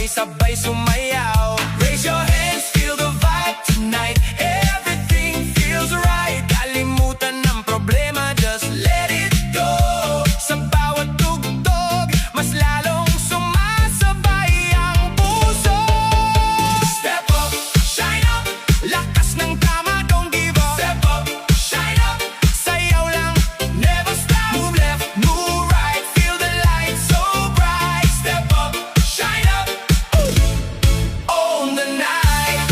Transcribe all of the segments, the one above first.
sabay-sabay sumayaw. Raise your hands, feel the vibe tonight. Everything feels right. Kalimutan ng problema, just let it go. Sa bawat tugtog, mas lalong sumasabay ang puso. Step up, shine up, lakas ng tama, don't give up. Step up, shine up, sayaw lang, never stop. Move left, move right, feel the light so bright. Step up, shine up, own the night.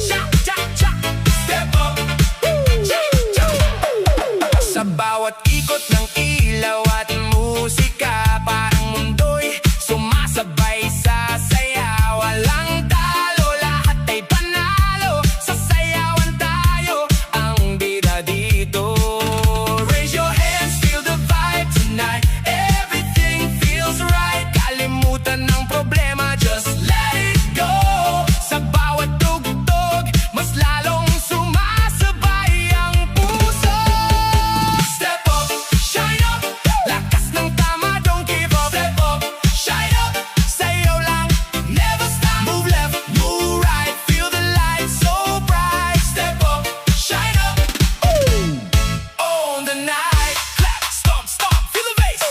Cha, cha, cha. Step up, cha, cha. Sa bawat ikot ng ilaw at musika, parang mundo'y sumasabay sa saya. Walang talo, lahat ay panalo. Sasayawan tayo, ang bida dito. Raise your hands, feel the vibe tonight. Everything feels right. Kalimutan ng problema, just let it go. Sa bawat tugtog, mas lalong sumasabay ang puso. Step up, shine up, lakas ng tama, don't give up. Step up, shine up, sayaw lang, never stop. Move left, move right, feel the light so bright. Step up, shine up, own the night. Clap, stomp, stomp, feel the bass.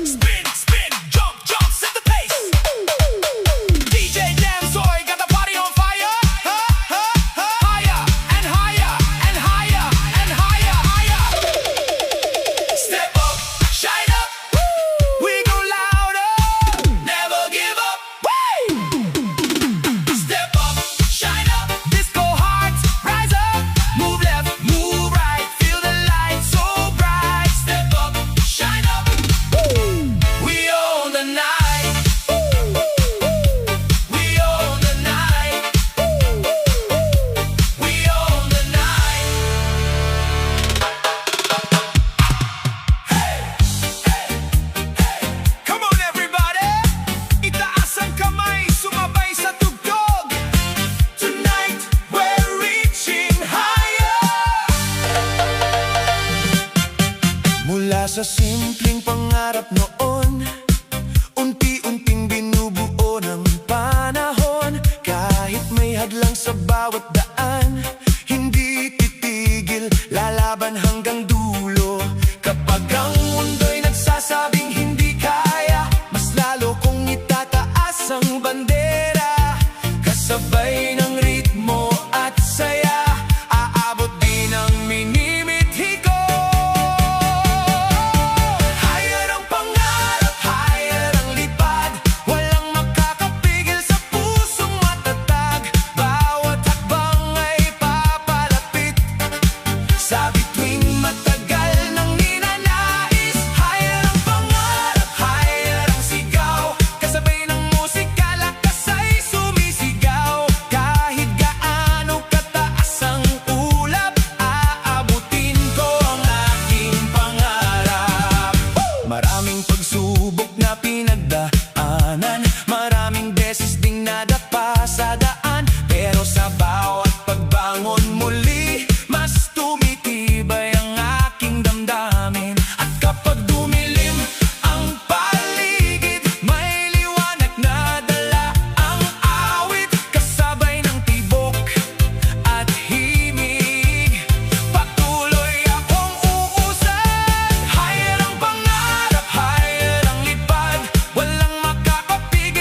Spin, spin, jump, jump, set the pace. DJ Damsoy got the party on fire. Higher and higher and higher and higher, higher. Step up, shine up, we go louder, never give up. Step up, shine up, disco hearts rise up. Move left, move right, feel the light so bright. Step up, shine up, we own the night. We own the night. We own the night. Come on everybody, itaas ang kamay, sumabay sa tugtog. Tonight we're reaching higher. Mula sa simpleng pangarap noon, unti-unting binubuo ng panahon. Kahit may hadlang sa bawat daan, hindi titigil, lalaban hanggang dulo. Kapag ang mundo'y nagsasabing hindi kaya, mas lalo kong itataas ang bandera. Kasabay ng ritmo at saya, aabot din ang minimithi ko. Higher ang pangarap, higher ang lipad. Walang makakapigil sa pusong matatag. Bawat hakbang ay papalapit sa bituing matagal ng ninanais. Higher ang pangarap, higher ang sigaw. Kasabay ng musika, lakas ay sumisigaw. Kahit gaano kataas ang ulap, aabutin ko ang aking pangarap. Maraming pagsubok na pinagdaanan, maraming beses ding nadapa sa daan. Pero sa bawat pagbangon muli, mas tumitibay ang aking damdamin. At kapag dumilim ang paligid, may liwanag na dala ang awit. Kasabay ng tibok at himig, patuloy akong uusad. Higher ang pangarap, higher ang lipad. Walang makakapigil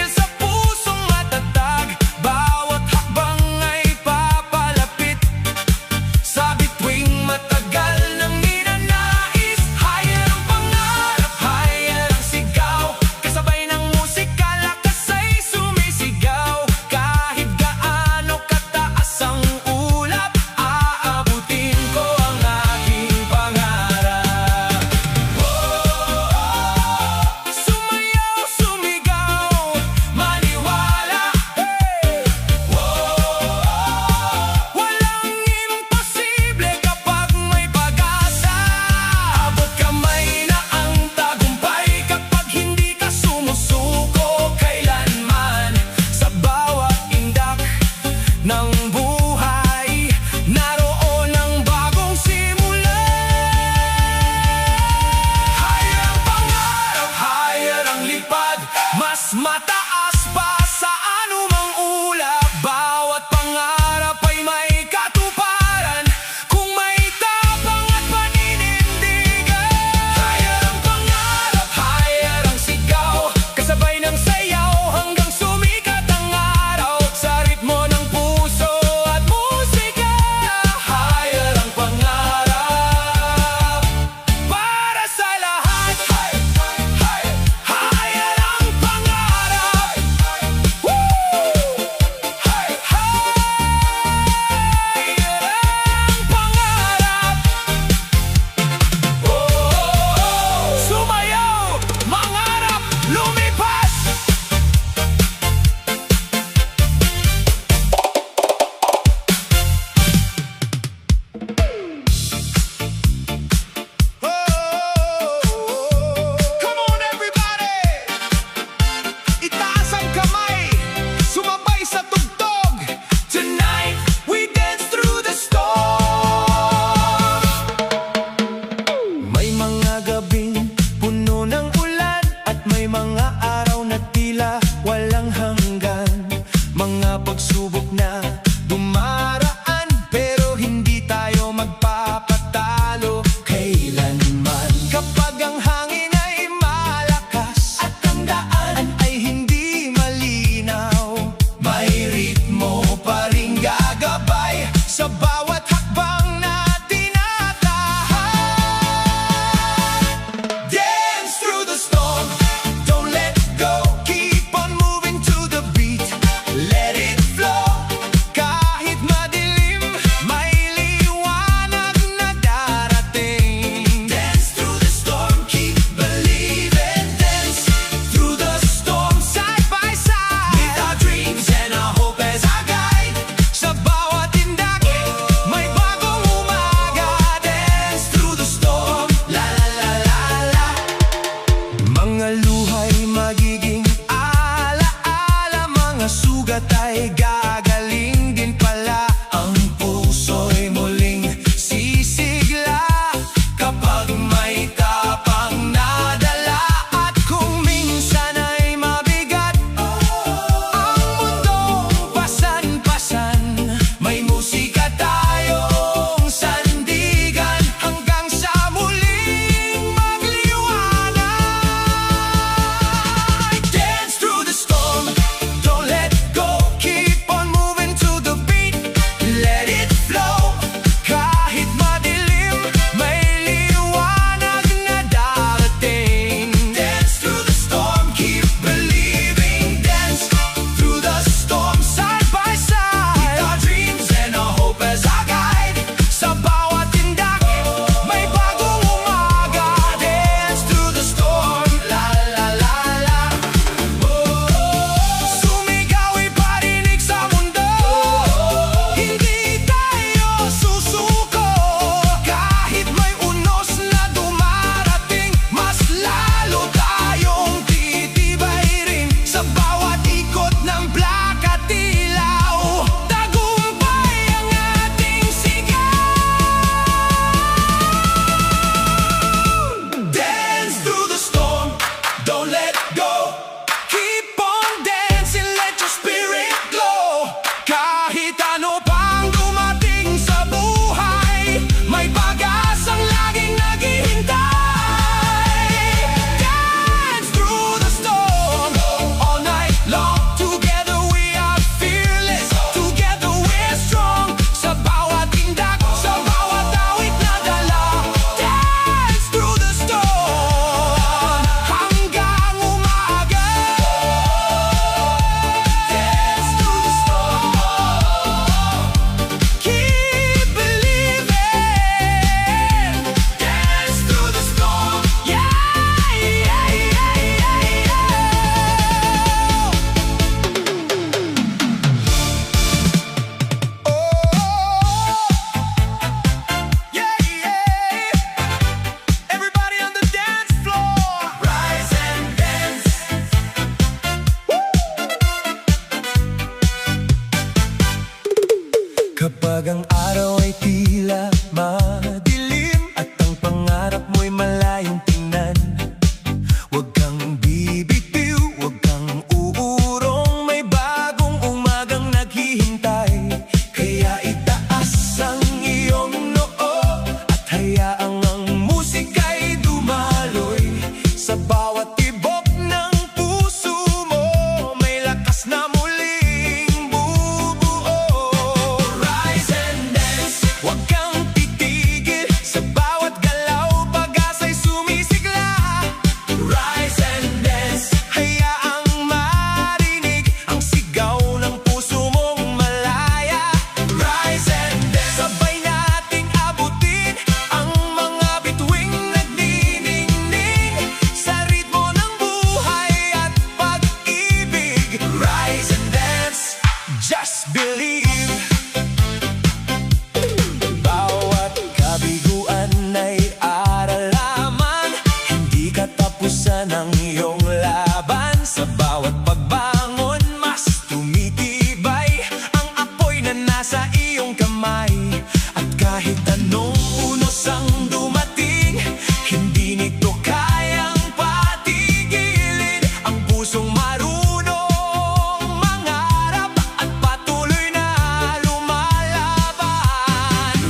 puwersa ng iyong laban. Sa bawat pagbangon, mas tumitibay ang apoy na nasa iyong kamay. At kahit anong unos ang dumating, hindi nito kayang patigilin ang pusong marunong mangarap at patuloy na lumalaban.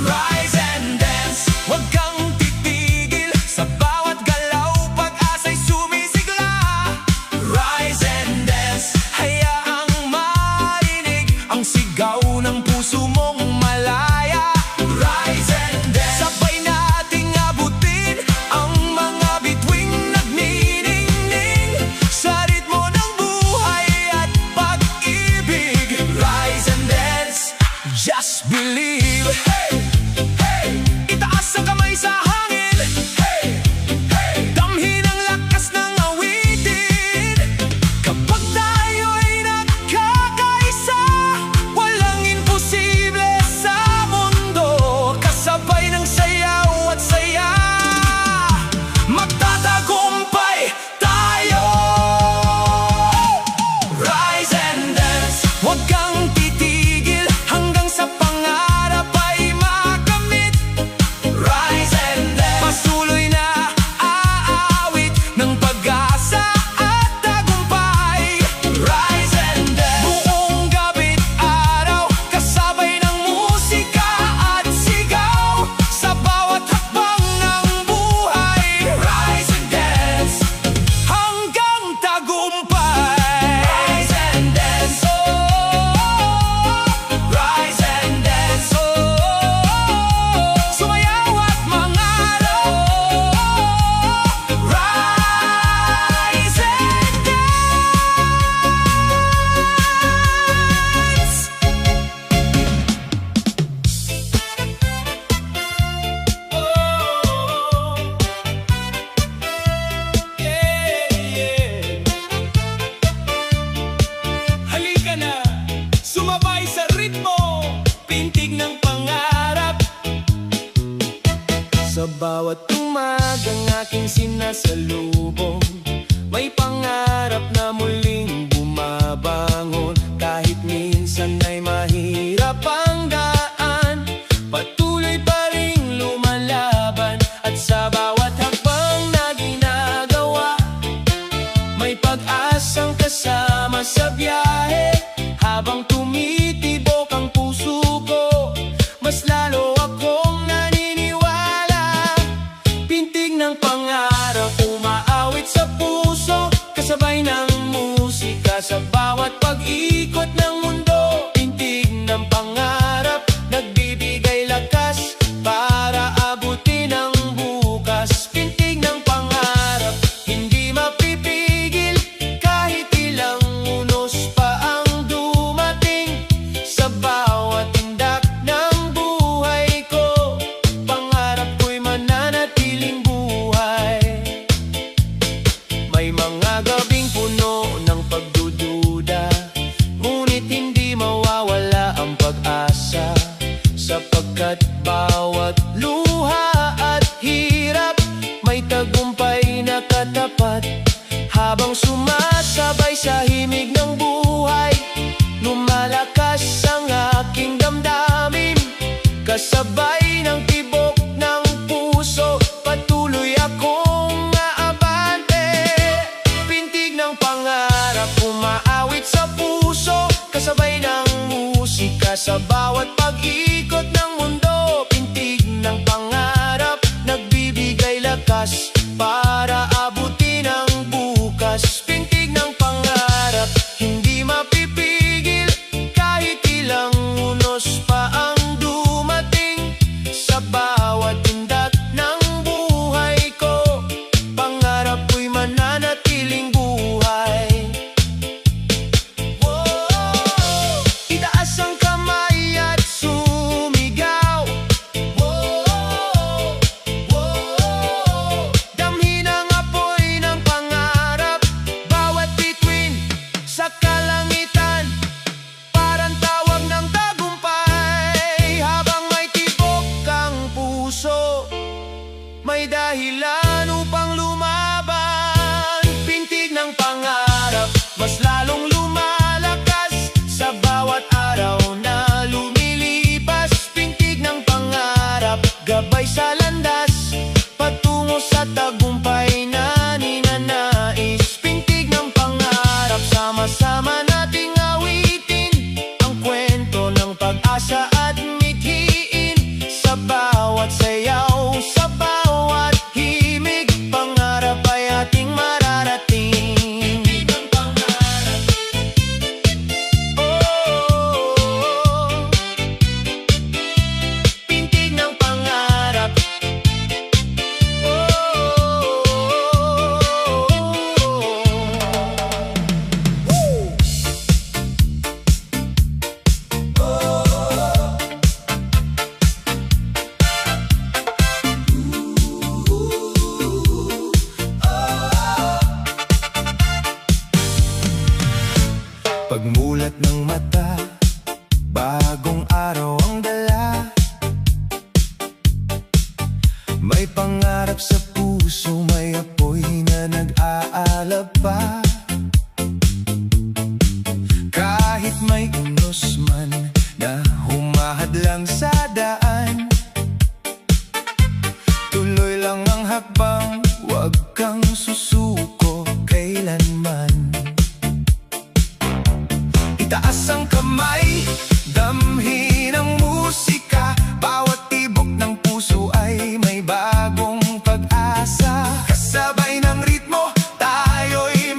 Rise and dance, huwag kang titigil. Sa bawat galaw, pag-asa'y sumisigla. Rise and dance, hayaang marinig ang sigaw ng puso mong malaya. Rise and dance, sabay nating abutin ang mga bituing nagniningning sa ritmo ng buhay at pag-ibig. Rise and dance, just believe. Hey, hey, itaas ang kamay sa hangin. Hey, hey, damhin ang lakas ng awitin. Kapag tayo'y nagkakaisa, walang imposible sa mundo. Kasabay ng sayaw at saya, magtatagumpay tayo. Rise and dance, huwag kang titigil hanggang sa pangarap ay makamit. Rise and dance, patuloy na aawit ng pag-asa at tagumpay. Rise and dance, buong gabi't araw, kasabay ng musika at sigaw sa bawat hakbang ng buhay. Rise and dance, hanggang tagumpay. Rise and dance, oh, rise and dance, oh, sumayaw at mangarap. Rise and dance. Halika na, sumabay sa ritmo, pintig ng pangarap. Sa bawat umagang aking sinasalubong, may pangarap na muling bumabangon. Kahit minsan ay mahirap ang daan, patuloy pa ring lumalaban. At sa bawat hakbang na ginagawa, may pag-asang kasama sa biyahe. Habang tumitibok ang puso ko, mas lalo akong naniniwala. Pintig ng pangarap umaawit sa puso, kasabay ng musika sa bawat pag-ikot ng mundo. Pintig ng pangarap, nagbibigay lakas para abutin ang bukas. Pintig ng pangarap, hindi mapipigil kahit ilang unos pa ang dumating. Sa bawat tindak ng buhay ko, pangarap ko'y mananatiling buhay. May mga gabing puno ng pagdududa, ngunit hindi mawawala ang pag-asa. Sapagkat bawat luha at hirap, may tagumpay na katapat. Habang sumasabay sa himig ng buhay, lumalakas ang aking damdamin. Kasabay ng tibok ng puso, patuloy akong aabante. Pintig ng pangarap umaawit sa puso, kasabay ng musika sa bawat pag-ikot ng mundo. Pintig ng pangarap, nagbibigay lakas para abutin ang bukas. Pintig ng pangarap, hindi mapipigil kahit ilang unos pa ang dumating. Sa bawat tindak ng buhay ko, pangarap ko'y mananatiling buhay. Itaas ang kamay at Sama-sama nating awitin ang kwento ng pag-asa at mithiin. Sa bawat sayaw, sa bawat himig, pangarap ay ating mararating. Pintig ng pangarap. Oh, pintig ng pangarap. Pagmulat ng mata, bagong araw ang dala. May pangarap sa puso, may apoy na nag-aalab pa. Kahit may unos man na humahadlang sa daan, tuloy lang ang hakbang, huwag kang susuko kailanman. Itaas ang kamay, damhin ang musika. Bawat tibok ng puso ay may bagong pag-asa. Kasabay ng ritmo, tayo'y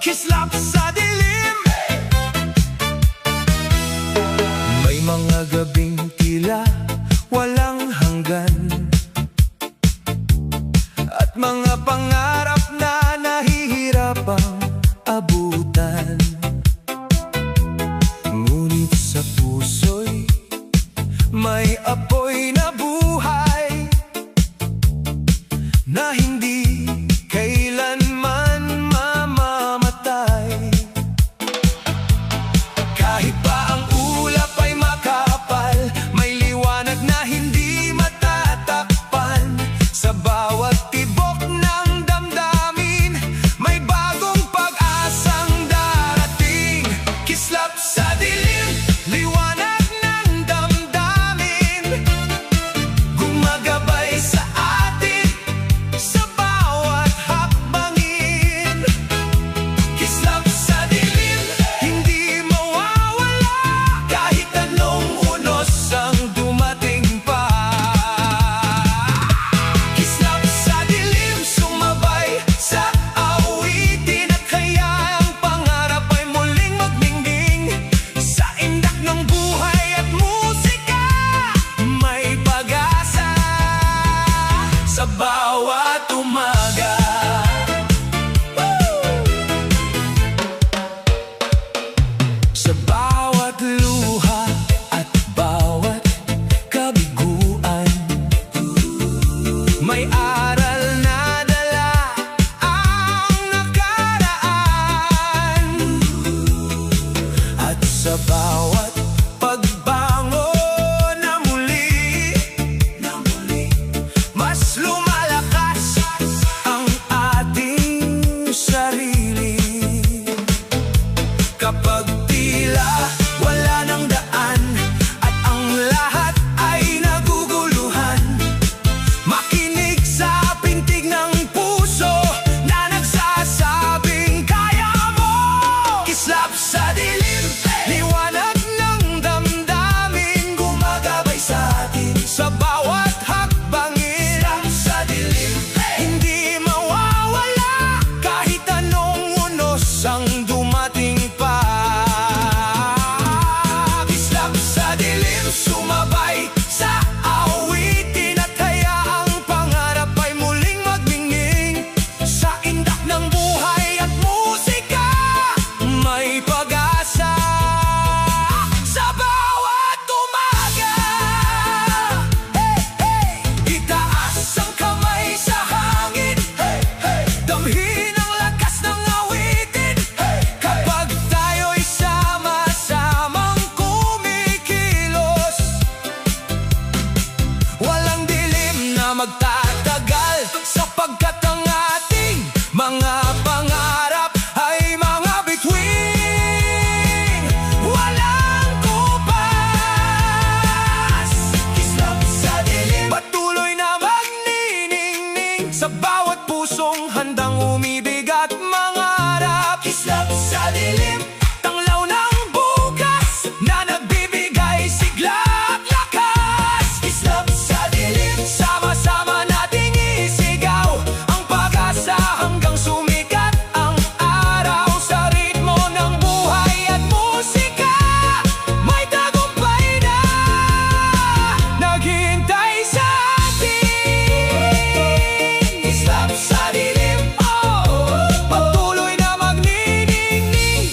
Kislap sa dilim. May mga gabing tila walang hanggan, at mga pangarap na nahihirapang abutan. Ngunit sa puso'y may apoy na buhay na hindi kailanman mamamatay. Kahit pa ang ulap ay makapal, may liwanag na hindi matatakpan. Sa bawat tibok ng damdamin, may bagong pag-asang darating. Kislap sa dilim, liwanag ng damdamin, gumagabay sa atin sa bawat hakbangin. Kislap sa dilim, hindi mawawala kahit anong unos ang dumating pa. Kislap sa dilim, sumabay sa awitin, at kaya ang pangarap ay muling magningning. Sa indak ng buhay at musika, may pag-asa sa bawat umaga. Sa bawat luha at bawat kabiguan, may aral na dala ang nakaraan. At sa bawat pagbangon na muli, mas lumalakas ang ating sarili. Kapag tila wala ng daan at ang lahat ay naguguluhan, makinig sa pintig ng puso na nagsasabing kaya mo. Kislap sa dilim, liwanag ng damdamin, gumagabay sa atin sa bawat hakbangin. Kislap sa dilim, hindi mawawala kahit anong unos ang dumating pa. Kislap sa dilim, sumabay sa awitin, at hayaang pangarap ay muling magningning. Sa indak ng buhay at musika, may pag-asa sa bawat umaga. Hey, hey! Itaas ang kamay sa hangin, hey, hey! Damhin ang lakas ng awitin, hey, hey! Kapag tayo'y sama-samang kumikilos, walang dilim na magtatagal, sapagkat ang ating mga pangarap ay mga bituin walang kupas. Kislap sa dilim, patuloy na magniningning sa bawat pusong handang umibig at mangarap. Kislap sa dilim, tanglaw ng bukas na nagbibigay sigla at lakas. Kislap sa dilim, sama-sama nating isigaw ang pag-asa hanggang sumikat ang araw. Sa ritmo ng buhay at musika, may tagumpay na naghihintay sa atin. Kislap sa dilim, oh, patuloy na magniningning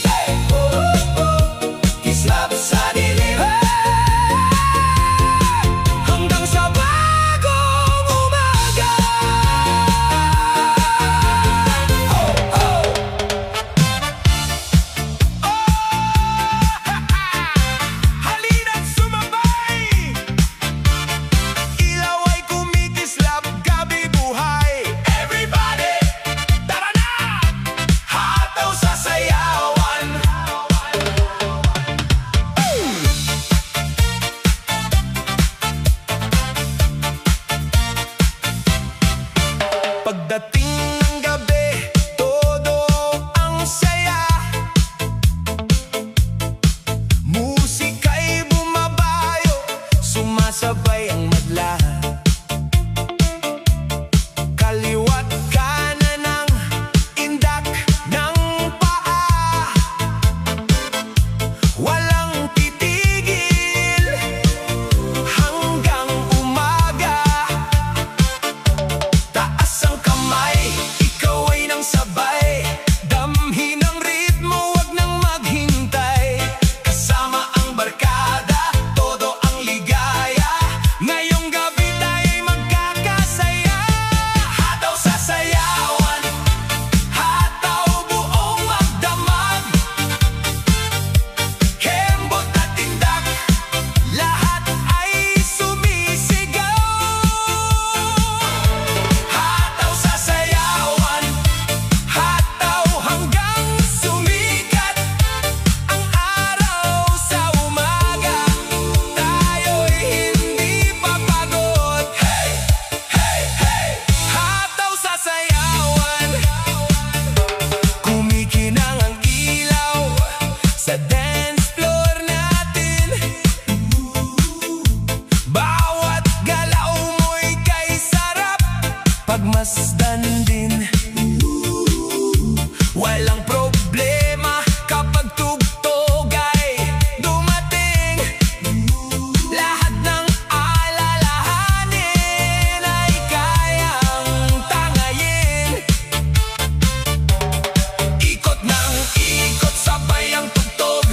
Walang problema kapag tugtog ay dumating. Lahat ng alalahanin ay kayang tangayin. Ikot ng ikot, sabay ang tugtog.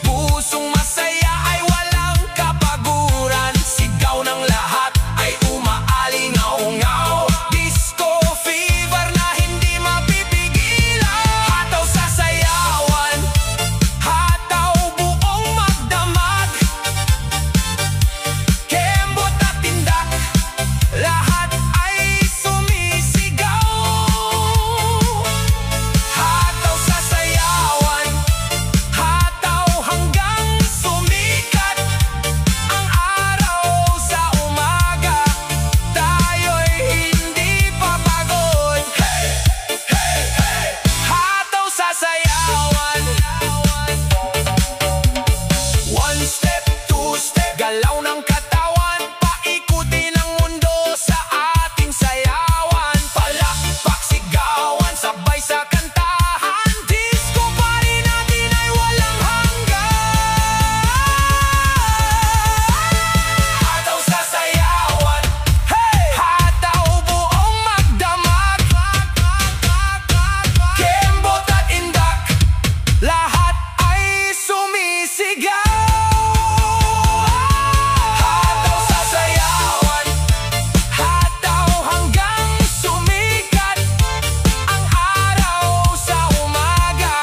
Pusong masaya ay walang kapaguran. Sigaw ng lahat ay umaalingaw-ngaw. Disco fever na hindi mapipigilan. Hataw sa sayawan, hataw buong magdamag. Kembot at tindak, lahat ay sumisigaw. Hataw sa sayawan, hataw hanggang sumikat ang araw sa umaga. Tayo'y hindi papagod. Hey! Hey! Hey! Hataw sa sayawan. One step, two step, galaw ng katawan. Paikutin ang mundo sa ating sayawan. Palakpak, sigawan, sabay sa kantahan. Disco party natin ay walang hanggan. Hataw sa sayawan, hey! Hataw buong magdamag. Kembot at indak, lahat ay sumisigaw. Hataw sa sayawan, hataw hanggang sumikat ang araw sa umaga.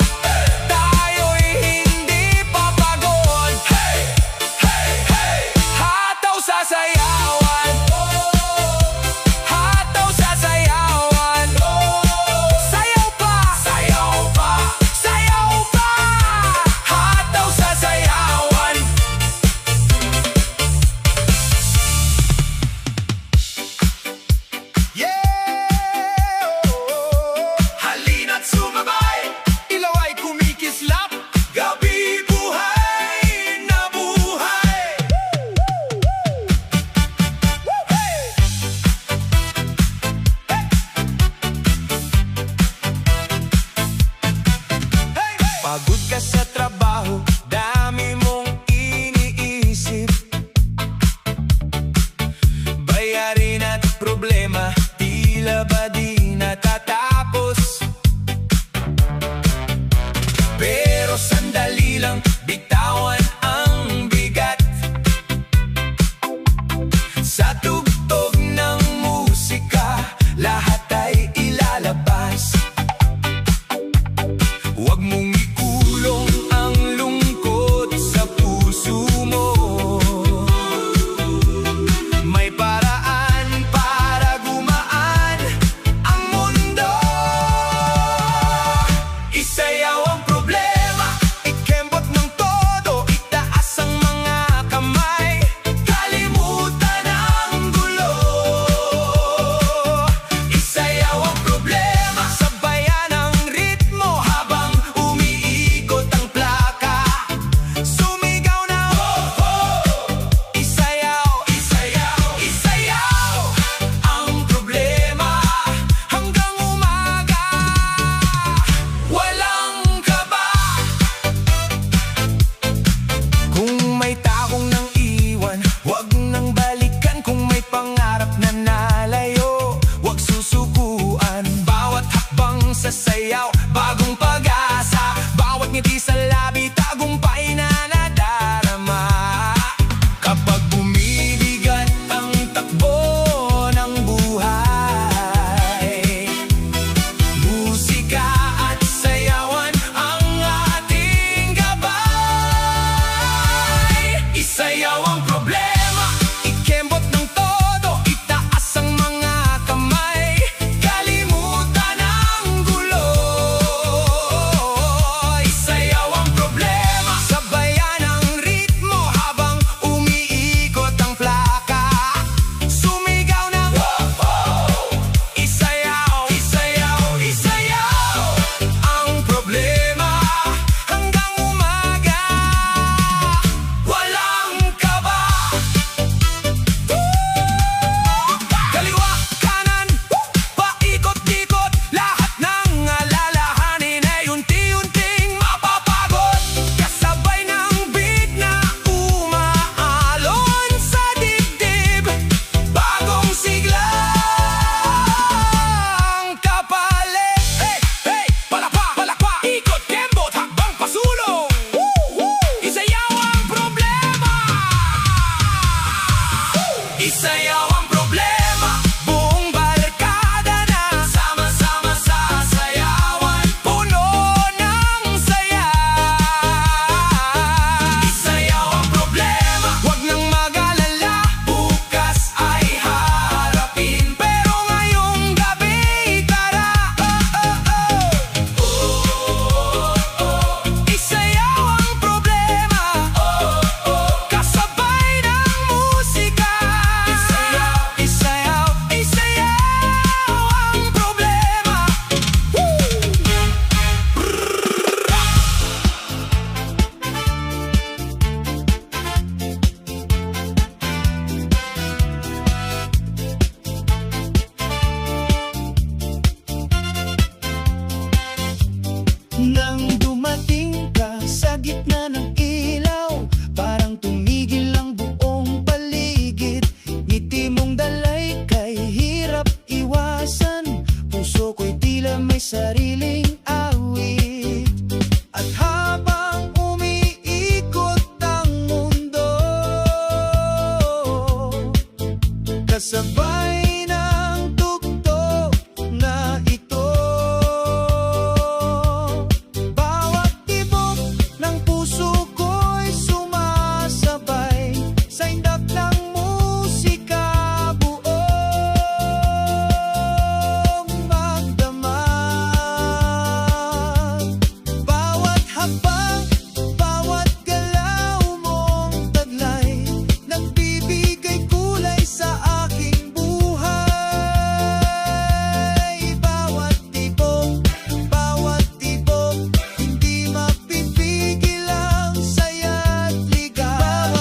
Tayo'y hindi papagod. Hey! Hey! Hey! Hataw sa sayawan, hataw sa sayawan. Sayaw pa, sayaw pa, sayaw pa. Hataw sa sayawan. Yeah! Halina't sumabay, ilaw ay kumikislap. Gabi buhay na buhay. Hey! Hey! Pagod ka sa trabaho, dami mong iniisip. Bayarin at problema, tila ba di natatapos? Pero sandali lang, bitawan ang bigat. Sa tugtog ng musika, lahat ay ilalabas. Huwag mong ikulong ang lungkot sa puso mo. May paraan para gumaan ang mundo. Isayaw ang problema, ikembot ng todo, itaas ang mga kamay. Kalimutan ang gulo. Isayaw ang problema, sabayan ang ritmo habang umiikot ang plaka. Sumigaw na oh, oh. Isayaw, isayaw, isayaw ang problema hanggang umaga. Walang Nang dumating ka sa gitna ng ilaw, parang tumigil ang buong paligid. Ngiti mong dalay kay hirap iwasan, puso ko'y tila may sariling awit. At habang umiikot ang mundo, kasabay ng tugtog na ito, bawat tibok ng puso ko'y sumasabay sa indak ng musika, buong magdamag. Bawat habang, bawat galaw mong taglay, nagbibigay kulay sa aking buhay. Bawat tibok, hindi mapipigil ang saya't ligaw.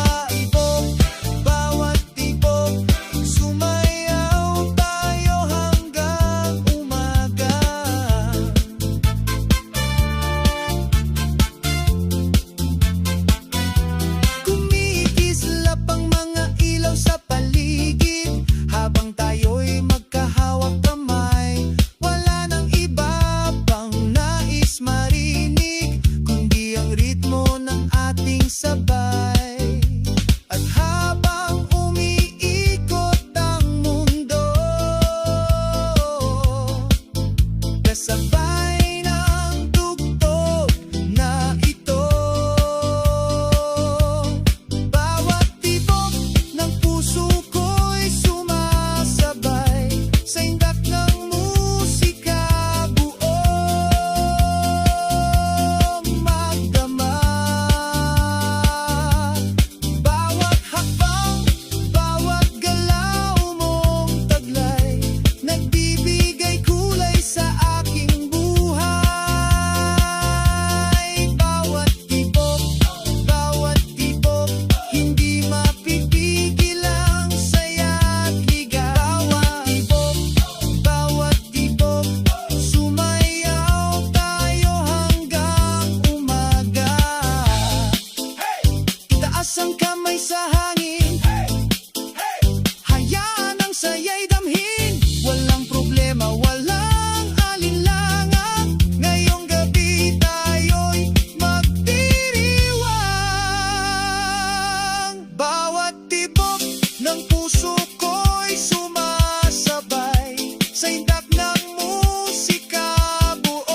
Bawat tibok, sumayaw tayo hanggang umaga. Kumikislap ang mga ilaw sa paligid, habang tayo'y magkahawak kamay. Wala nang iba pang nais marinig, kundi ang ritmo ng ating sabay. At habang umiikot ang mundo, kasabay ng tugtog na ito, bawat tibok ng puso ko'y sumasabay sa indak ng musika, buong magdamag. Bawat hakbang, bawat galaw mong taglay, nagbibigay kulay sa aking buhay. Bawat tibok, hindi mapipigil ang saya't ligaw. Bawat tibok, sumayaw tayo hanggang umaga. Itaas ang kamay sa hangin, hayaan ang saya'y damhin. Walang problema, walang alinlangan, ngayong gabi tayo'y magdiriwang. Bawat tibok ng puso ko'y sumasabay sa indak ng musika, buong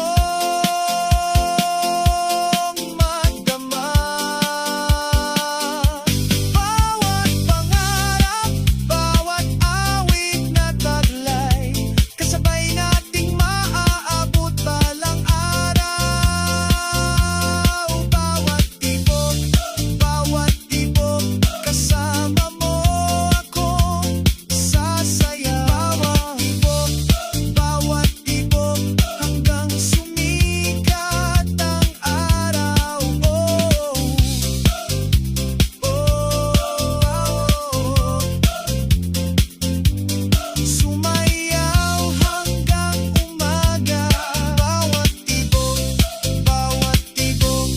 magdamag. Bawat pangarap, bawat awit na taglay, kasabay nating maaabot balang araw. Bawat tibok, kasama mo akong sasayaw. Bawat tibok, hanggang sumikat ang araw. Sumayaw hanggang umaga. Bawat tibok, bawat tibok.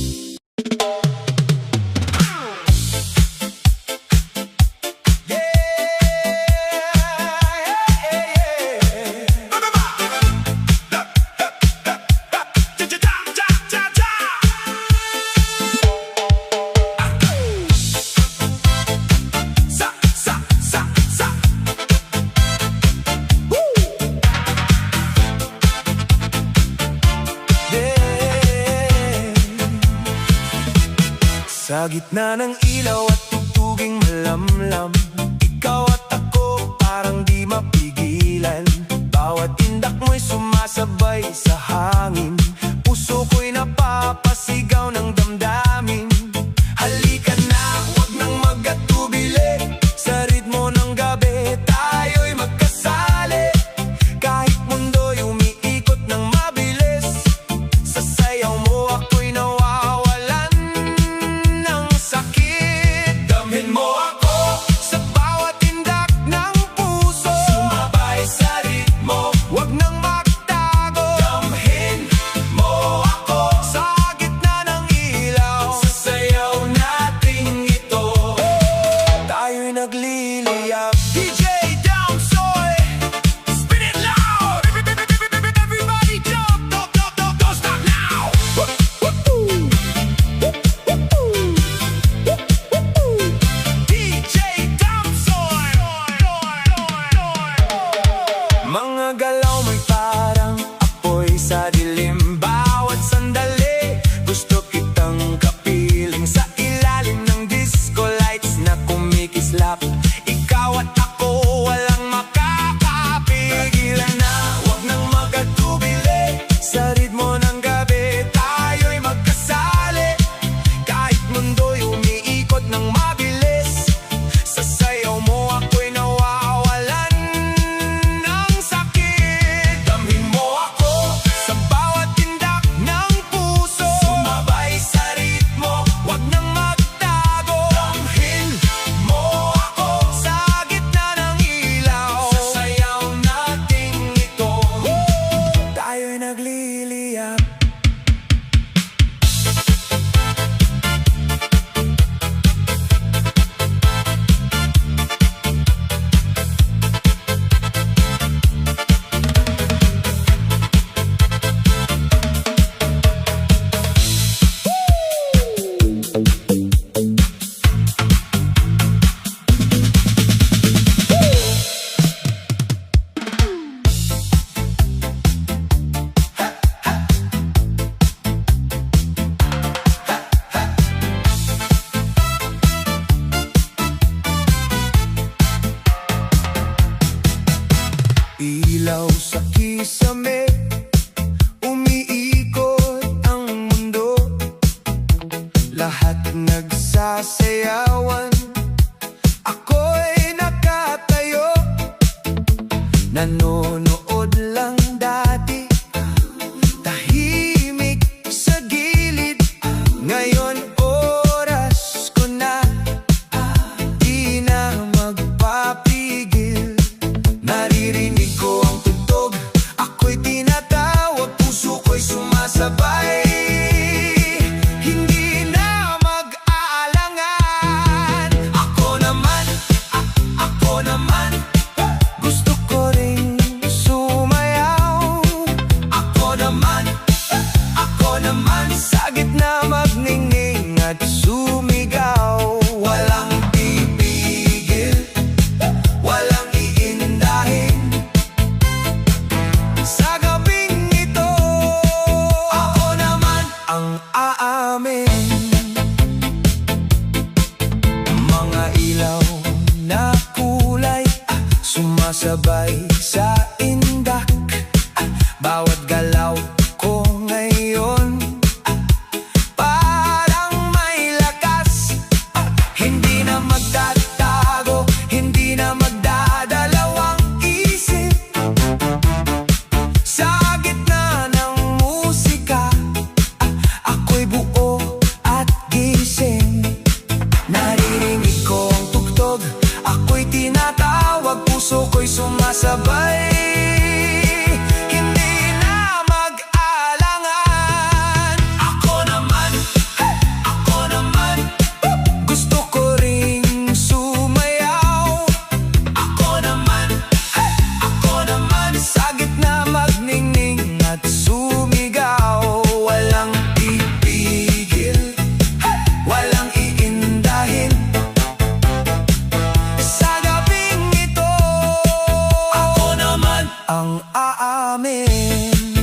Sa gitna ng ilaw at tugtuging malamlam, ikaw at ako parang di mapigilan. Bawat indak mo'y sumasabay sa hangin, puso ko'y napapasigaw ng damdamin. Halika na, huwag nang mag-atubili, sa ritmo ng gabi tayo'y magkasali. Kahit mundo'y umiikot ng mabilis, sa sayaw mo ako'y nawawalan ng sakit. Damhin mo ako sa bawat indak ng puso, sumabay sa ritmo, huwag nang magtago. Damhin ako'y buo at gising. Naririnig ko ang tugtog, ako'y tinatawag, puso ko'y sumasabay. Hindi na mag-alangan. Ako naman, gusto ko ring sumayaw. Ako naman, sa gitna magningning at sumigaw. Walang pipigil, walang iindahin sa gabing ito. Ako naman ang aamin.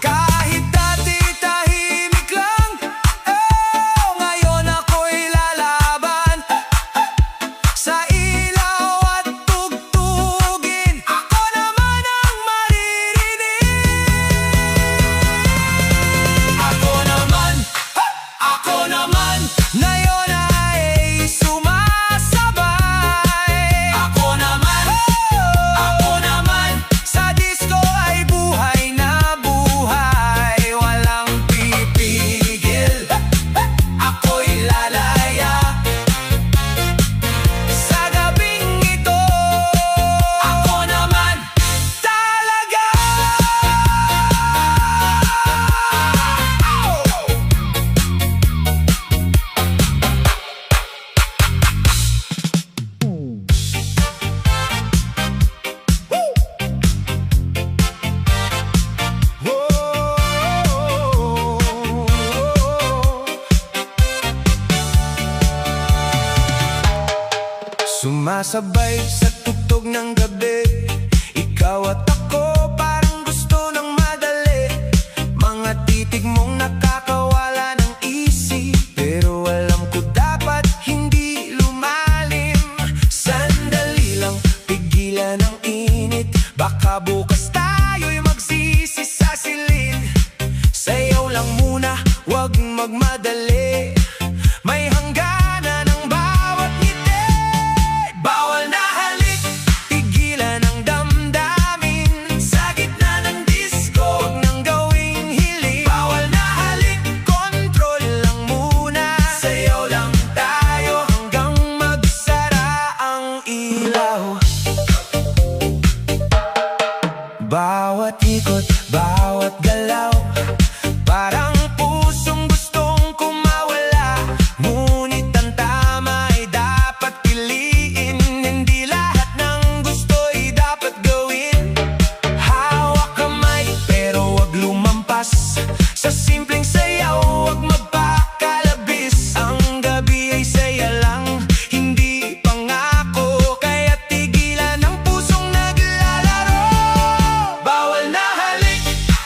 Kahit dati tahimik lang, oh, ngayon ako'y lalaban. Sa ilaw at tugtugin, ako naman ang maririnig. Ako naman, ngayon ay sumasabay. Ako naman, sa disco ay buhay na buhay. Walang pipigil, ako'y lalaya sa gabing ito. Ako naman talaga. Sumasabay sa tugtog ng gabi, ikaw at ako parang gusto ng madali. Mga titig mong nakakawala ng isip, pero alam ko dapat hindi lumalim. Sandali lang, pigilan ang init, baka bukas tayo'y magsisi sa silid. Sayaw lang muna, wag magmadali, may hangganan ng bawat ngiti. Bawal na halik, pigilan ang damdamin sa gitna ng disco, wag nang gawing hiling. Bawal na halik, control lang muna, sayaw lang tayo hanggang magsara ang ilaw. Bawat ikot, bawat galaw, parang pusong gustong kumawala. Ngunit ang tama ay dapat piliin, hindi lahat ng gusto'y dapat gawin. Hawak kamay pero wag lumampas, sa simpleng sayaw wag magpakalabis. Ang gabi ay saya lang, hindi pangako, kaya tigilan ang pusong naglalaro. Bawal na halik,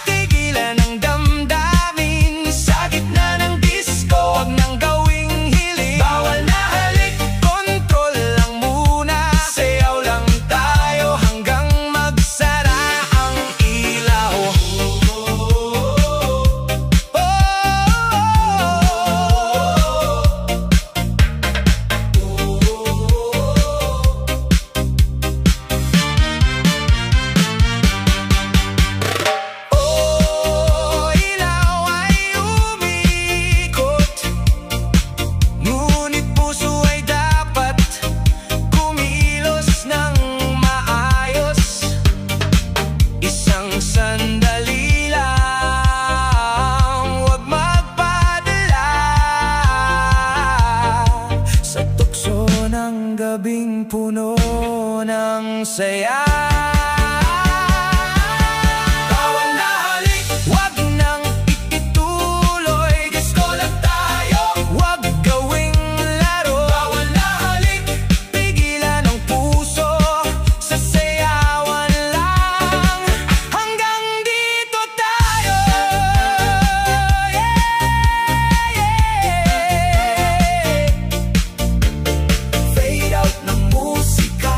tigilan ang damdamin sa gitna ng disco, wag nang gawing hiling. Bawal na halik, control lang muna, sayaw lang tayo hanggang magsara ang ilaw. Ilaw ay umiikot, ngunit puso ay dapat kumilos ng maayos. Isang sandali lang, wag magpadala sa tukso ng gabing puno ng saya. Bawal na halik, wag nang ituloy, disco lang tayo, wag gawing laro. Bawal na halik, pigilan ang puso, sa sayawan lang hanggang dito tayo. Fade out ng musika,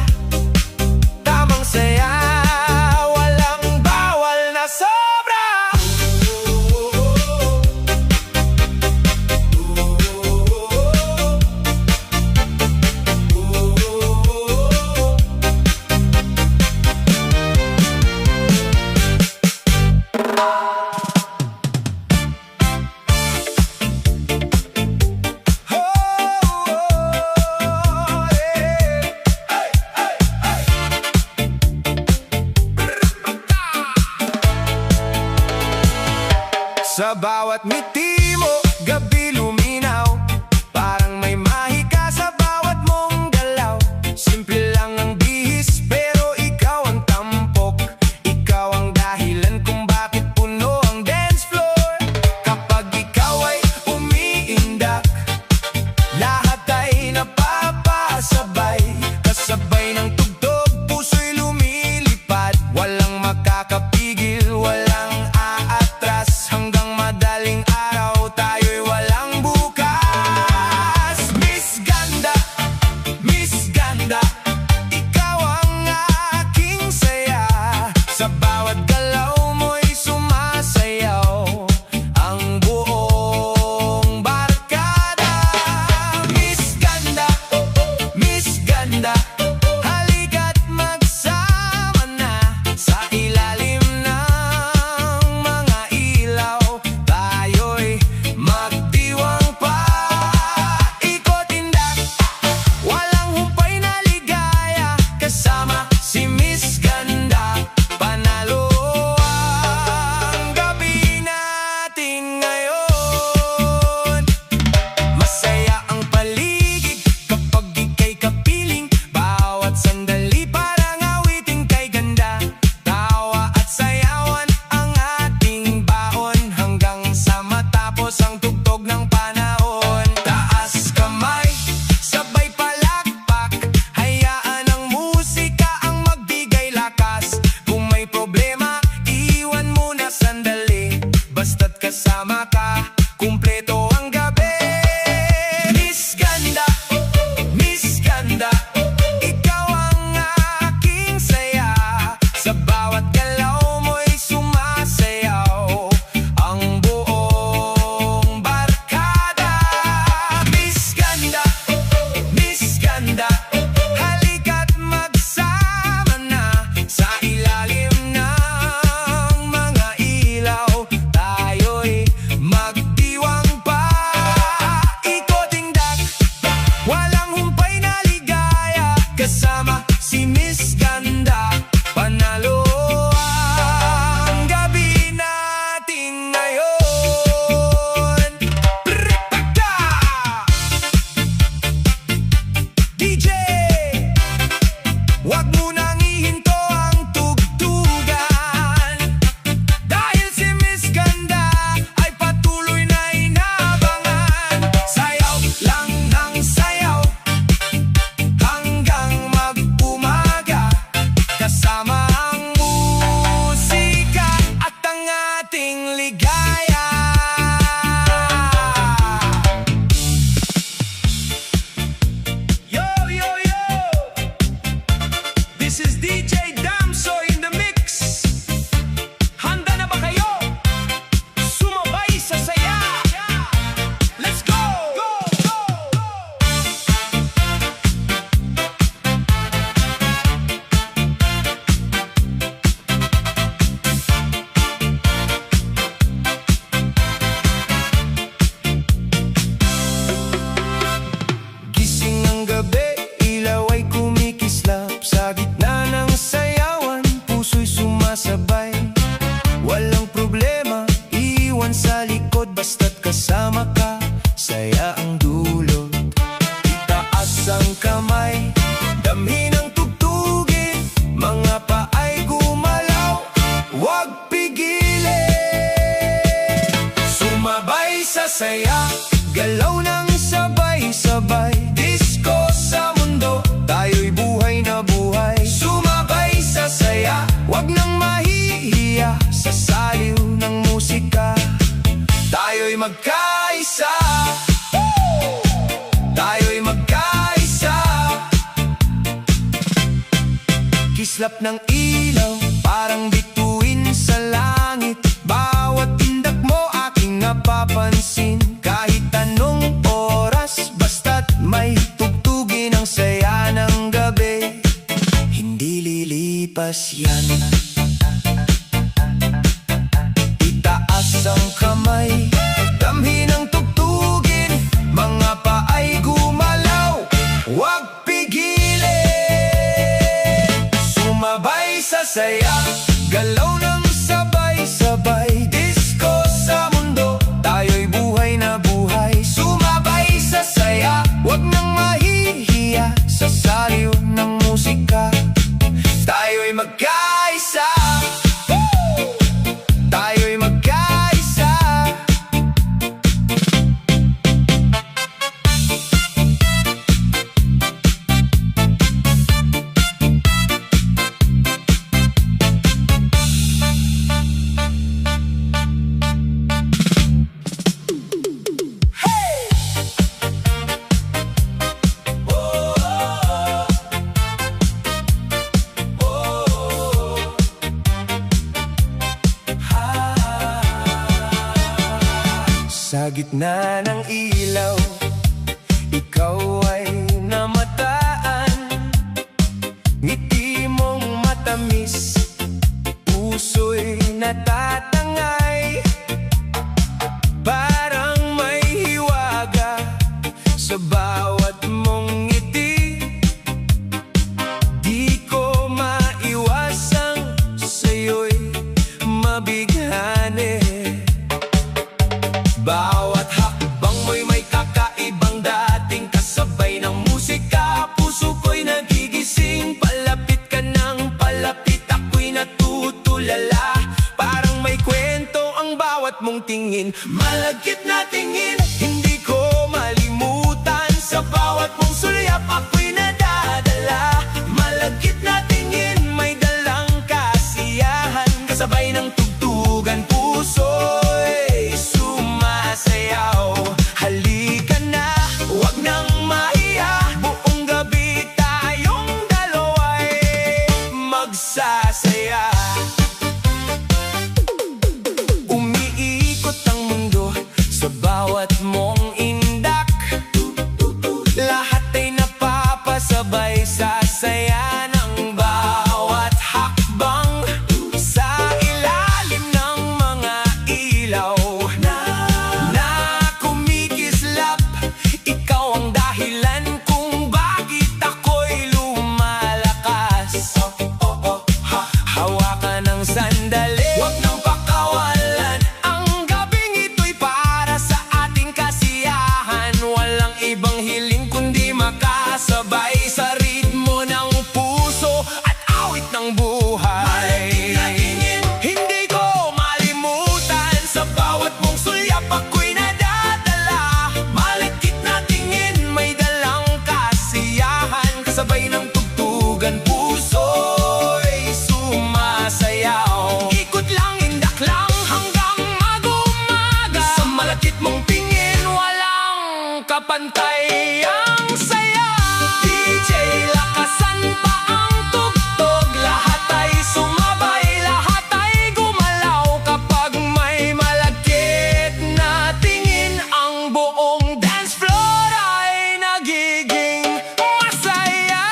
tamang Sa bawat ngiti mo, gabi luminaw. Parang may mahika sa bawat mong galaw. Simple lang ang bihis, pero ikaw ang tampok. Ikaw ang dahilan kung bakit puno ang dance floor. Kapag ikaw ay umiindak, lahat ay napapasabay. Kasabay ng tugtog, puso'y lumilipad. Walang makakapigil, walang aatras. Hanggang madaling araw, tayo'y walang bukas. Miss Ganda, Miss Ganda, ikaw ang aking saya. Sa bawat galaw mo'y sumasayaw ang buong barkada. Miss Ganda, Miss Ganda, halika't magsama na sa ilalim ng mga ilaw. Tayo'y magdiwang pa, ikot-indak, walang humpay na ligaya. Kasama si Miss Ganda, panalo ang gabi natin ngayon. Masaya ang paligid kapag ika'y kapiling. Bawat sandali parang awitin kay ganda. Tawa at sayawan ang ating baon hanggang sa matapos ang tugtog ng panahon. Taas kamay, sabay palakpak, hayaan ang musika ang magbigay lakas. Kung may problema, iwan muna sandali. Basta't kasama ka, kumpleto ang gabi. Miss Ganda, Miss Ganda, ikaw ang aking saya. Sa bawat galaw mo'y sumasayaw ang buong barkada. Miss Ganda, Miss Ganda, halika't magsama na sa ilalim ng mga ilaw. Tayo'y magdiwang pa, ikot-indak, walang humpay na ligaya. Kasama si Miss Ganda, panalo ang gabi natin ngayon. Pripaka! DJ, wag mo nang ihinto ang tugtugan. Dahil si Miss Ganda ay patuloy na inabangan. Sayaw lang ng sayaw hanggang mag-umaga. Kasama ang musika at ang ating ligaya. Yo, yo, yo! This is DJ Damso in the mix. Handa na ba kayo? Sumabay sa saya. Let's go! Go, go, go! Gising ang gabi, ilaw ay kumikislap. Sa gitna ng sayawan, puso'y sumasabay. Walang problema, iwan sa likod. Basta't kasama ka, saya ang dulot. Itaas ang kamay, damhin ang tugtugin. Mga paay gumalaw, huwag pigilin. Sumabay sa saya, galaw ng sabay-sabay. Disco sa mundo, tayo'y buhay na buhay. Sumabay sa saya, wag nang mahihiya. Sa saliw ng musika, tayo'y magkaisa. Tayo'y magkaisa. Kislap ng ilaw, parang bituin sa langit. Bawat tindak mo aking napapansin. Kahit anong oras, basta't may tugtugin ang saya ng gabi. Hindi lilipas yan. Itaas ang kamay, damhin ang tugtugin. Mga paay gumalaw, huwag pigilin. Sumabay sa saya, galaw Sa gitna ng ilaw, ikaw ay namataan. Ngiti mong matamis, puso'y natatangay. Parang may hiwaga sa bawat mong ngiti. Di ko maiwasang sa'yo'y mabighani. Bawat hakbang mo'y may kakaibang dating, kasabay ng musika, puso ko'y nagigising. Palapit ka ng palapit, ako'y natutulala. Parang may kwento ang bawat mong tingin. Malagkit na tingin, hindi ko malimutan. Sa bawat mong sulyap, ako'y nadadala. Malagkit na tingin, may dalang kasiyahan. Kasabay ng tugtugan, puso'y sumasayaw. Halika na, huwag nang mahiya. Buong gabi tayong dalawa'y magsasaya. Umiikot ang mundo sa bawat mong indak. Lahat ay napapasabay sa saya ng bawat hakbang. Sa ilalim ng mga ilaw na kumikislap, ikaw ang dahilan kung bakit ako'y lumalakas. Hawakan ng sandali, huwag nang pakawalan. Ang gabing ito'y para sa ating kasiyahan. Walang ibang hiling kundi makasabay sa ritmo ng puso at awit ng buhay. Hindi ko malimutan, sa bawat mong sulyap ako'y nadadala. Malagkit na tingin, may dalang kasiyahan. Kasabay ng tugtugan, puso'y sumasayaw. Ikot lang, indak lang hanggang mag-umaga. Sa malagkit mong tingin, walang kapantay ang saya. DJ, lakasan pa ang tugtog. Lahat ay sumabay, lahat ay gumalaw. Kapag may malagkit na tingin, ang buong dance floor ay nagiging masaya.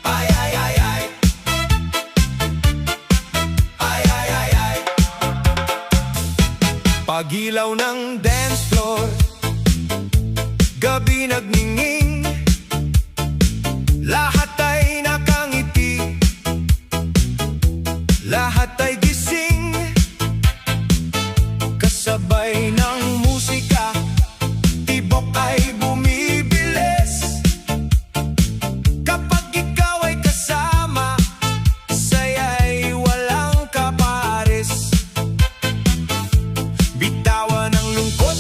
Ay, ay, ay, ay. Ay, ay, ay, ay. Pagilaw ng dance floor, gabi nagningning. Lahat ay nakangiti, lahat ay gising. Kasabay ng musika, tibok ay bumibilis. Kapag ikaw ay kasama, saya'y walang kapares. Bitawan ang lungkot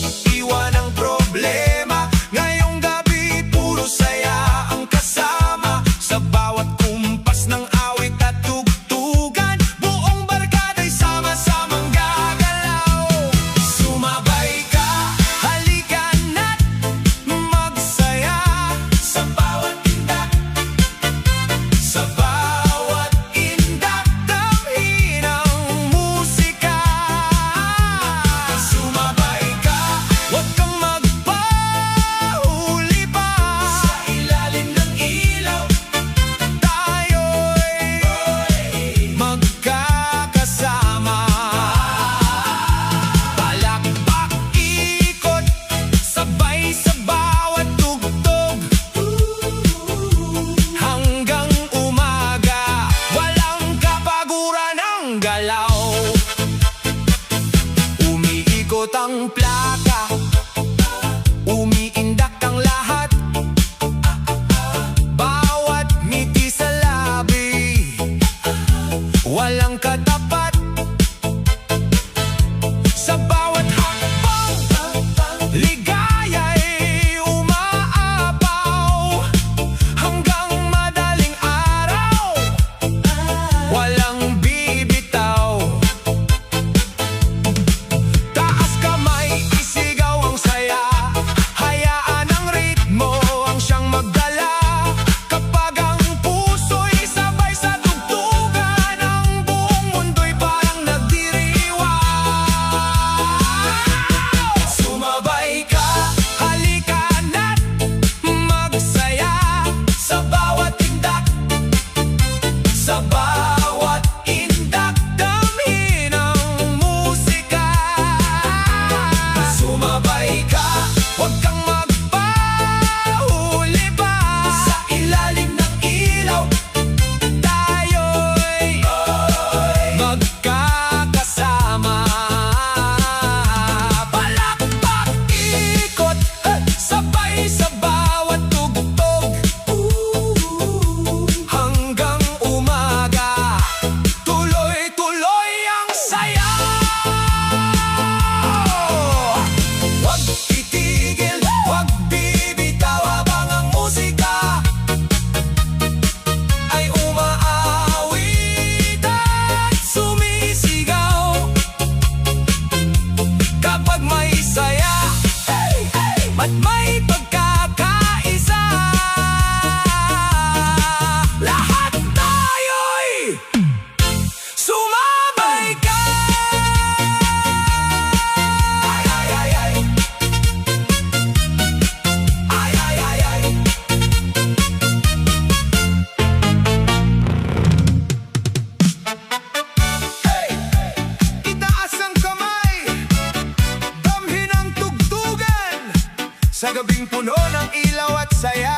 Gabing puno ng ilaw at saya,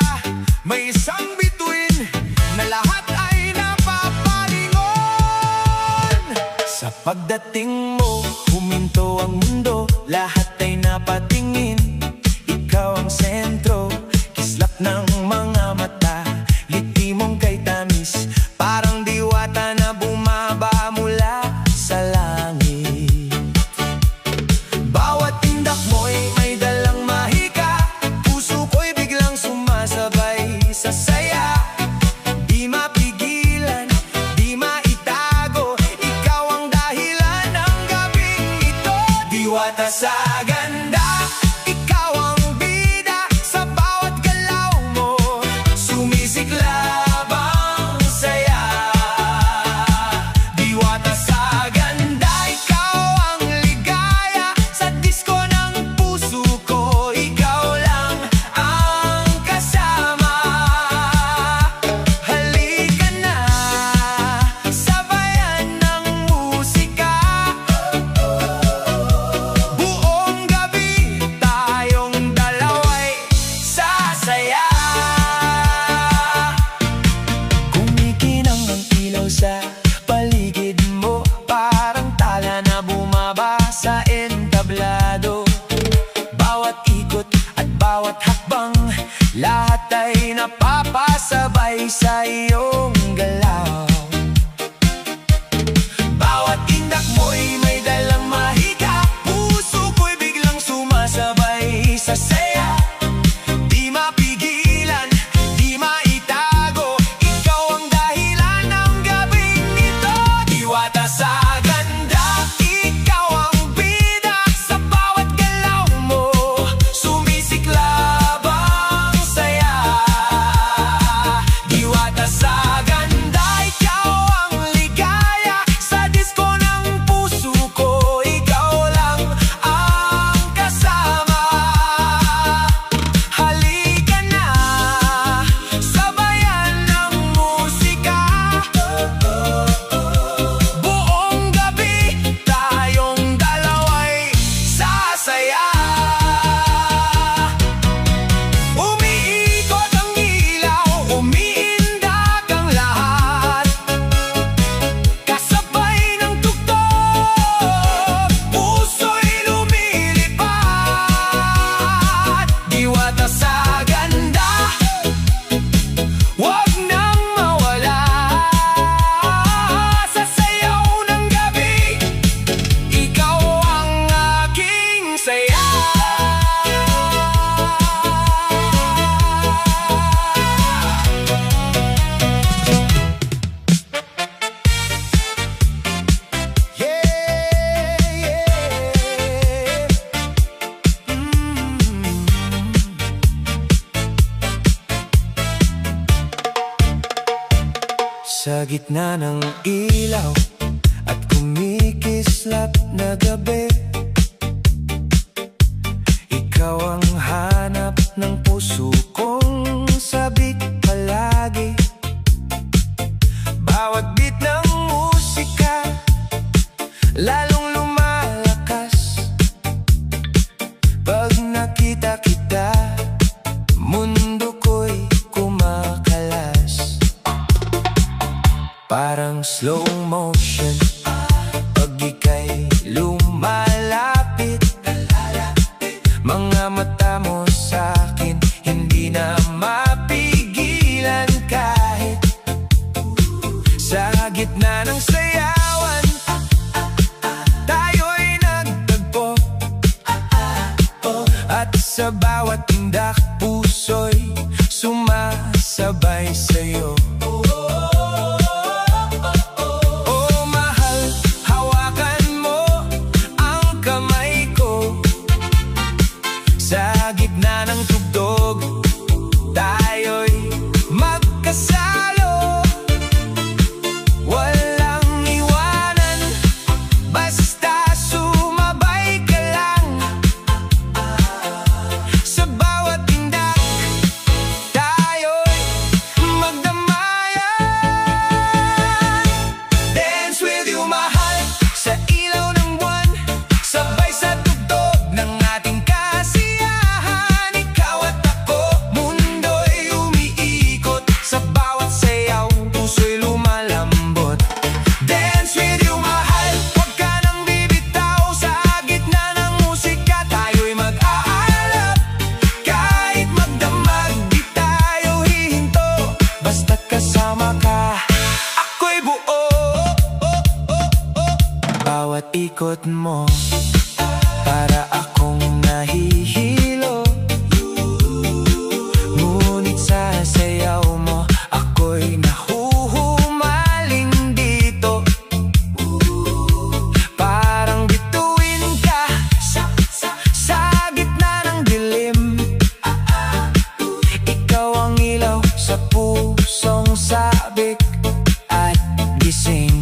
may isang bituin na lahat ay napapalingon. Sa pagdating mo, huminto ang mundo, lahat ay napatingin. Ikaw ang sentro, kislap ng mga mata, ngiti mong kay tamis, parang diwata na bumaba mula sa langit. Bawat tindak mo'y may dalang mahika, puso ko'y biglang sumasabay sa saya. Di mapigilan, di maitago, ikaw ang dahilan ng gabing ito. Diwata sa ganda, ikaw ang bida, sa bawat galaw mo sumisiklab ang saya. Diwata sa ganda, ikaw ang ligaya, sa disko ng puso ko, ikaw lang ang kasama. Halika na, sabayan ng musika, buong gabi tayong dalawa'y sasaya. Kumikinang ang ilaw sa paligid mo, parang tala na bumaba sa entablado. Bawat ikot at bawat hakbang, lahat ay napapasabay sa iyong galaw. Bawat tindak mo'y may dalang mahika, puso ko'y biglang sumasabay sa saya. Di mapigilan, di maitago, ikaw ang dahilan ng gabing ito. Diwata sa ganda, ikaw ang bida, sa bawat galaw mo sumisiklab ang saya. Diwata sa ganda, ikaw ang ligaya, sa disko ng puso ko, ikaw lang ang kasama. Halika na, sabayan ng musika, buong gabi tayong dalawa'y sasaya. Umiikot ang ilaw, umiindak ang lahat, kasabay ng tugtog, puso'y lumilipad. Diwata sa ganda, wag nang mawala sa sayaw ng gabi, ikaw ang aking saya. Sa gitna ng ilaw at kumikislap na gabi, ikaw ang hanap ng puso kong sabik palagi. Bawat beat ng musika lalong lumalakas, pag nakita kita, mundo ko'y kumakalas. Parang slow motion, pag ika'y lumalapit, mga mata mo sa'kin hindi na mapigilan. Kahit sa gitna ng sayawan, tayo'y nagtagpo, at sa bawat tindak, puso'y sumasabay sa'yo. Oh mahal, hawakan mo ang kamay ko, sa gitna ng tugtog, tayo'y magkasalo. Walang iwanan, basta sumabay ka lang, sa bawat tindak, tayo'y magdamayan. basta't kasama ka. Ako'y buo. Bawat ikot mo, para akong nahihilo. Ngunit sa sayaw mo, ako'y nahuhumaling dito. Parang bituin ka sa gitna ng dilim. Ikaw ang ilaw sa pusong sabik at gising.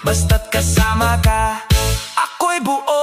Basta't kasama ka, ako'y buo.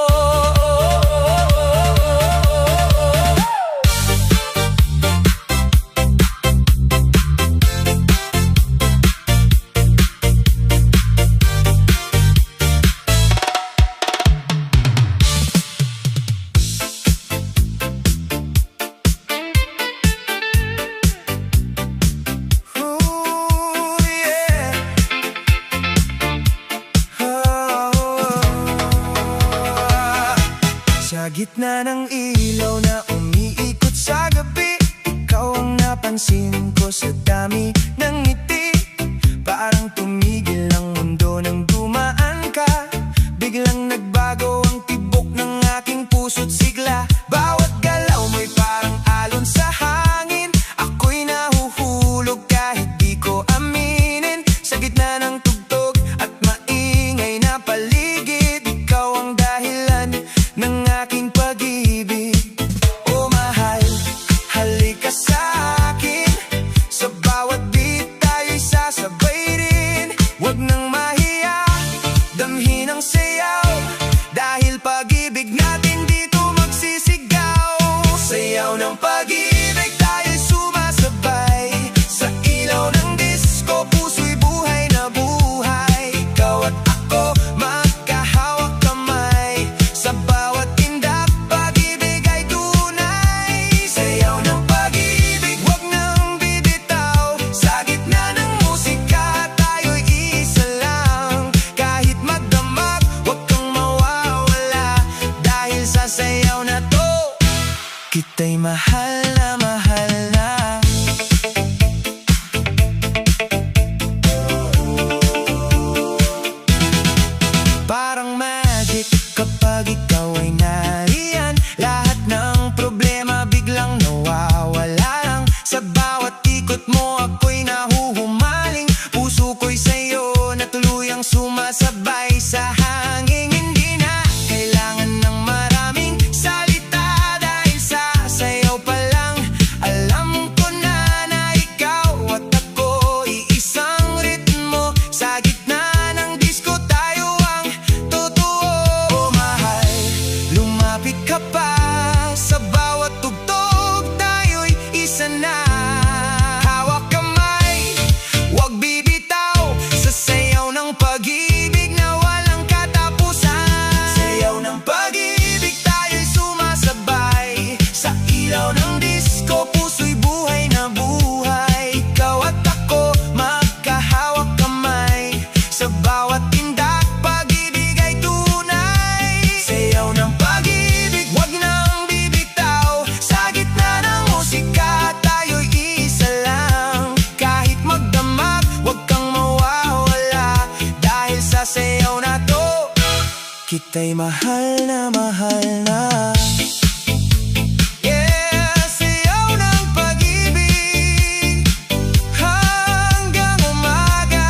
Sa gitna ng ilaw na umiikot sa gabi, ikaw ang napansin ko sa dami ng ngiti. Parang tumigil ang mundo nang dumaan ka. Biglang nagbago ang tibok ng aking puso't sigla. Bawat galaw mo'y parang alon sa hangin. Ako'y nahuhulog kahit di ko aminin. Sa gitna ng tugtog at maingay na paligid, ikaw ang dahilan ng aking pag-ibig. Oh mahal, halika sa akin. Sa bawat beat tayo'y sasabay rin. Huwag nang mahiya, damhin ang sayaw. Dahil pag-ibig natin dito magsisigaw. Sayaw ng pag-ibig tayo'y sumasabay. Sa ilaw ng disco, puso'y buhay na buhay. Ikaw at ako magkahawak kamay. Sa bawat tindak, pag-ibig ay tunay. Sayaw ng pag-ibig, huwag nang bibitaw. Sa gitna ng musika, tayo'y isa lang. Kahit magdamag, huwag kang mawawala. Dahil sa sayaw na to, kita'y mahal na mahal na. Parang magic kapag ikaw ay nariyan. Lahat ng problema biglang nawawala lang. Sa bawat ikot mo ako'y nahuhumaling. Puso ko'y sa'yo na tuluyang sumasabay sa hangin. Hindi na kailangan ng maraming salita. Dahil sa sayaw pa lang, alam ko na na ikaw at ako iisang ritmo. Sa gitna ng disco tayo ang totoo. Oh mahal, lumapit ka pa. Sa bawat tugtog tayo'y isa na. Hawak kamay, huwag bibitaw. Sa sayaw ng pag-ibig na walang katapusan. Sayaw ng pag-ibig tayo'y sumasabay. Sa ilaw ng disco, puso'y buhay na buhay. Ikaw at ako magkahawak kamay. Sa bawat tindak, pag-ibig ay tunay. Sayaw ng pag-ibig, huwag nang bibitaw. Sa gitna ng musika, tayo'y isa lang. Kahit magdamag, huwag kang mawawala. Dahil sa sayaw na to, kita'y mahal na mahal na. Yeah, sayaw ng pag-ibig hanggang umaga.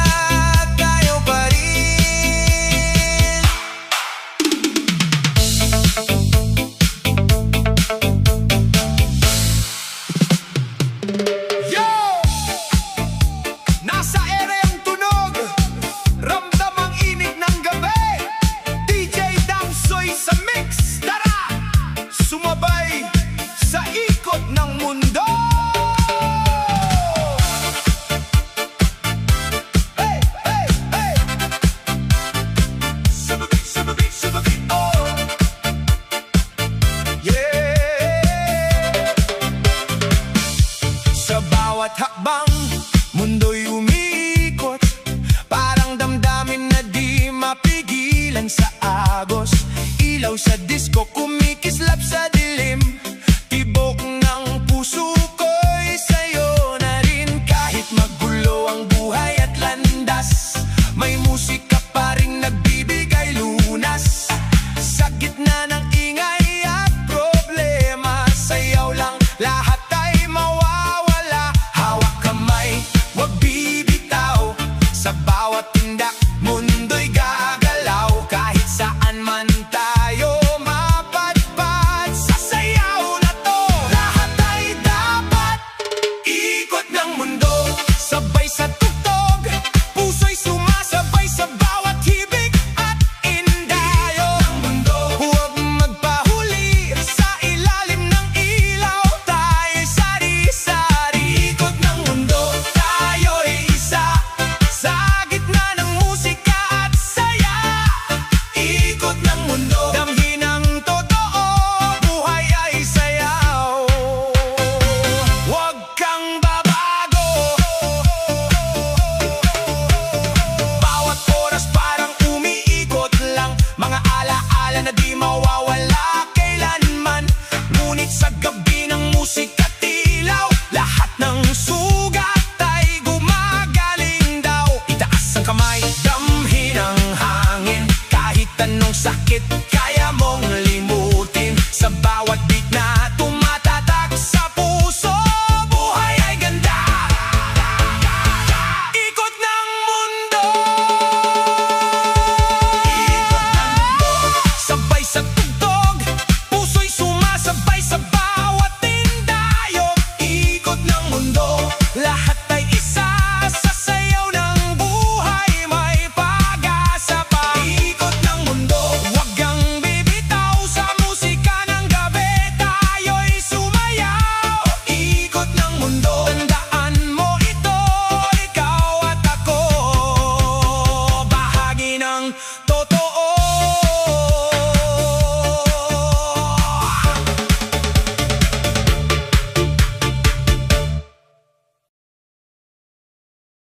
ilaw sa disco, kumikislap sa dilim. Tibok ng puso ko'y sa'yo na rin. Kahit magulo ang buhay at landas, may musika pa rin nagbibigay lunas. Sa gitna ng ingay at problema, sayaw lang, lahat ay mawawala. Hawak kamay, wag bibitaw, sa bawat tindak